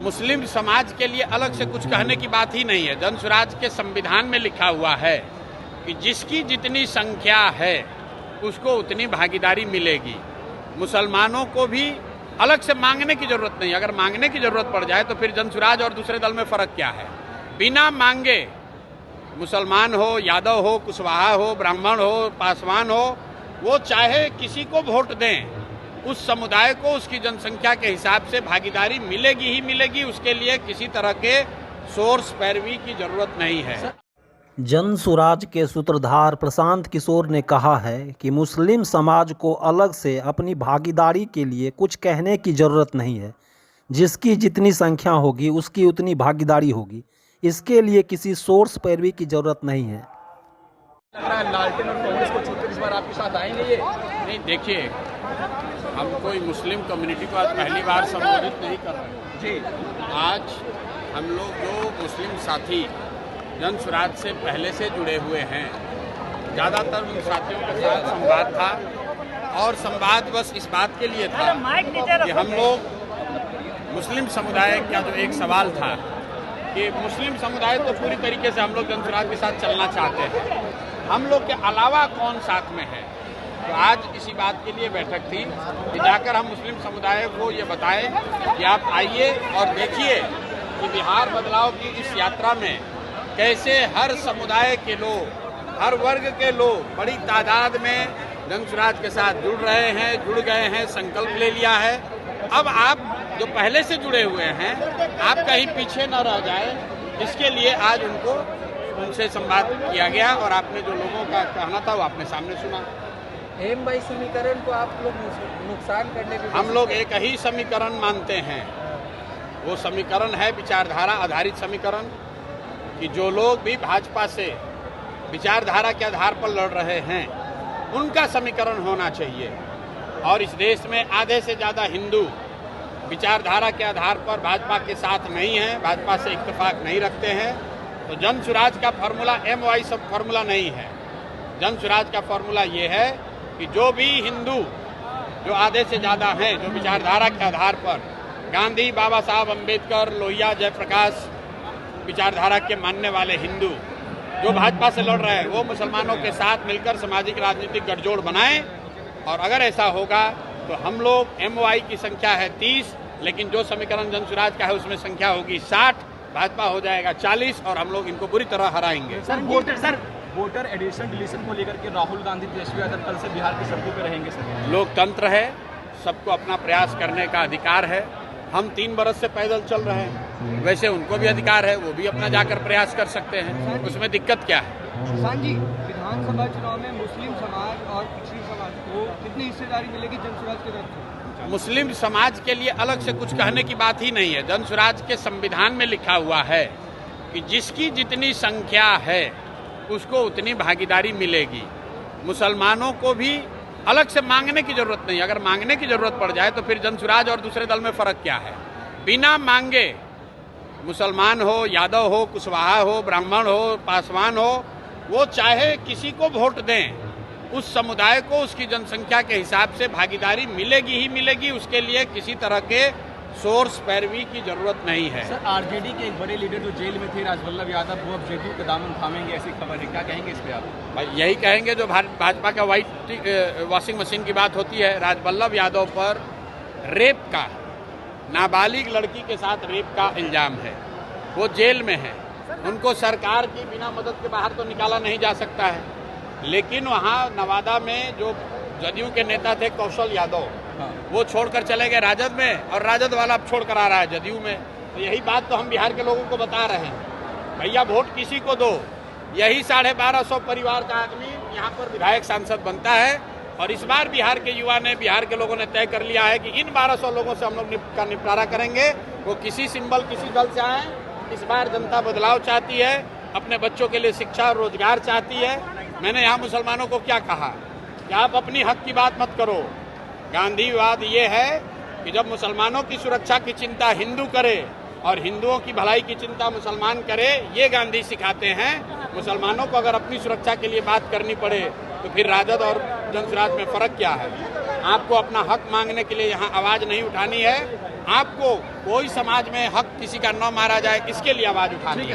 मुस्लिम समाज के लिए अलग से कुछ कहने की बात ही नहीं है। जन स्वराज के संविधान में लिखा हुआ है कि जिसकी जितनी संख्या है उसको उतनी भागीदारी मिलेगी। मुसलमानों को भी अलग से मांगने की जरूरत नहीं। अगर मांगने की जरूरत पड़ जाए तो फिर जन स्वराज और दूसरे दल में फर्क क्या है। बिना मांगे मुसलमान हो, यादव हो, कुशवाहा हो, ब्राह्मण हो, पासवान हो, वो चाहे किसी को वोट दें, उस समुदाय को उसकी जनसंख्या के हिसाब से भागीदारी मिलेगी ही मिलेगी। उसके लिए किसी तरह के सोर्स पैरवी की जरूरत नहीं है। जन स्वराज के सूत्रधार प्रशांत किशोर ने कहा है कि मुस्लिम समाज को अलग से अपनी भागीदारी के लिए कुछ कहने की ज़रूरत नहीं है। जिसकी जितनी संख्या होगी उसकी उतनी भागीदारी होगी। इसके लिए किसी सोर्स पैरवी की ज़रूरत नहीं है। लग रहा है लालटेन और कांग्रेस को छोड़कर इस बार आपके साथ आएंगे ये? नहीं, देखिए, हम कोई मुस्लिम कम्युनिटी को आज पहली बार संबोधित नहीं कर रहे जी। आज हम लोग जो मुस्लिम साथी जन स्वराज से पहले से जुड़े हुए हैं, ज़्यादातर उन साथियों के साथ संवाद था और संवाद बस इस बात के लिए था कि हम लोग मुस्लिम समुदाय का जो एक सवाल था कि मुस्लिम समुदाय तो पूरी तरीके से हम लोग जन स्वराज के साथ चलना चाहते हैं, हम लोग के अलावा कौन साथ में है। तो आज इसी बात के लिए बैठक थी कि जाकर हम मुस्लिम समुदाय को ये बताएं कि आप आइए और देखिए कि बिहार बदलाव की इस यात्रा में कैसे हर समुदाय के लोग, हर वर्ग के लोग बड़ी तादाद में जन स्वराज के साथ जुड़ रहे हैं, जुड़ गए हैं, संकल्प ले लिया है। अब आप जो पहले से जुड़े हुए हैं, आप कहीं पीछे न रह जाए, इसके लिए आज उनसे संवाद किया गया और आपने जो लोगों का कहना था वो आपने सामने सुना। M/2 समीकरण को आप लोग नुकसान करने के हम लोग एक ही समीकरण मानते हैं। वो समीकरण है विचारधारा आधारित समीकरण कि जो लोग भी भाजपा से विचारधारा के आधार पर लड़ रहे हैं उनका समीकरण होना चाहिए। और इस देश में आधे से ज़्यादा हिंदू विचारधारा के आधार पर भाजपा के साथ नहीं हैं, भाजपा से इत्तेफाक नहीं रखते हैं। तो जन स्वराज का फॉर्मूला M/Y सब फॉर्मूला नहीं है। जन स्वराज का फॉर्मूला ये है कि जो भी हिंदू, जो आधे से ज़्यादा हैं, जो विचारधारा के आधार पर गांधी, बाबा साहब अम्बेडकर, लोहिया, जयप्रकाश विचारधारा के मानने वाले हिंदू जो भाजपा से लड़ रहे हैं, वो मुसलमानों के साथ मिलकर सामाजिक राजनीतिक गठजोड़ बनाएं। और अगर ऐसा होगा तो हम लोग M/Y की संख्या है 30, लेकिन जो समीकरण जन स्वराज का है उसमें संख्या होगी 60, भाजपा हो जाएगा 40 और हम लोग इनको बुरी तरह हराएंगे। सर वोटर एडिशन डिलीशन को लेकर के राहुल गांधी, तेजस्वी यादव कल से बिहार की सड़कों पर रहेंगे सर? लोकतंत्र है, सबको अपना प्रयास करने का अधिकार है। हम 3 बरस से पैदल चल रहे हैं, वैसे उनको भी अधिकार है, वो भी अपना जाकर प्रयास कर सकते हैं। उसमें दिक्कत क्या है? किसान जी, विधानसभा चुनाव में मुस्लिम समाज और पिछड़ी समाज को कितनी हिस्सेदारी मिलेगी जन स्वराज की तरफ से? मुस्लिम समाज के लिए अलग से कुछ कहने की बात ही नहीं है। जन स्वराज के संविधान में लिखा हुआ है कि जिसकी जितनी संख्या है उसको उतनी भागीदारी मिलेगी। मुसलमानों को भी अलग से मांगने की जरूरत नहीं। अगर मांगने की जरूरत पड़ जाए तो फिर जन स्वराज और दूसरे दल में फर्क क्या है। बिना मांगे मुसलमान हो, यादव हो, कुशवाहा हो, ब्राह्मण हो, पासवान हो, वो चाहे किसी को वोट दें, उस समुदाय को उसकी जनसंख्या के हिसाब से भागीदारी मिलेगी ही मिलेगी। उसके लिए किसी तरह के सोर्स पैरवी की जरूरत नहीं है। सर, आरजेडी के एक बड़े लीडर जो जेल में थे, राजवल्लभ यादव, वो अब जेडीयू के दामन थामेंगे, ऐसी खबर है, क्या कहेंगे इस पे आप? भाई यही कहेंगे जो भाजपा का व्हाइट वॉशिंग मशीन की बात होती है। राजवल्लभ यादव पर रेप का, नाबालिग लड़की के साथ रेप का इल्जाम है, वो जेल में है। उनको सरकार की बिना मदद के बाहर तो निकाला नहीं जा सकता है। लेकिन वहाँ नवादा में जो जदयू के नेता थे कौशल यादव, वो छोड़कर चले गए राजद में, और राजद वाला अब छोड़कर आ रहा है जदयू में। तो यही बात तो हम बिहार के लोगों को बता रहे हैं, भैया वोट किसी को दो। यही 1250 परिवार का आदमी यहाँ पर विधायक सांसद बनता है। और इस बार बिहार के युवा ने, बिहार के लोगों ने तय कर लिया है कि इन 1200 लोगों से हम लोग का निपटारा करेंगे। वो किसी सिंबल, किसी दल से आए। इस बार जनता बदलाव चाहती है, अपने बच्चों के लिए शिक्षा और रोजगार चाहती है। मैंने यहाँ मुसलमानों को क्या कहा कि आप अपनी हक की बात मत करो। गांधीवाद ये है कि जब मुसलमानों की सुरक्षा की चिंता हिंदू करे और हिंदुओं की भलाई की चिंता मुसलमान करे, ये गांधी सिखाते हैं। मुसलमानों को अगर अपनी सुरक्षा के लिए बात करनी पड़े तो फिर राजद और जन स्वराज में फर्क क्या है। आपको अपना हक मांगने के लिए यहाँ आवाज नहीं उठानी है। आपको कोई समाज में हक किसी का न मारा जाए, इसके लिए आवाज उठानी है।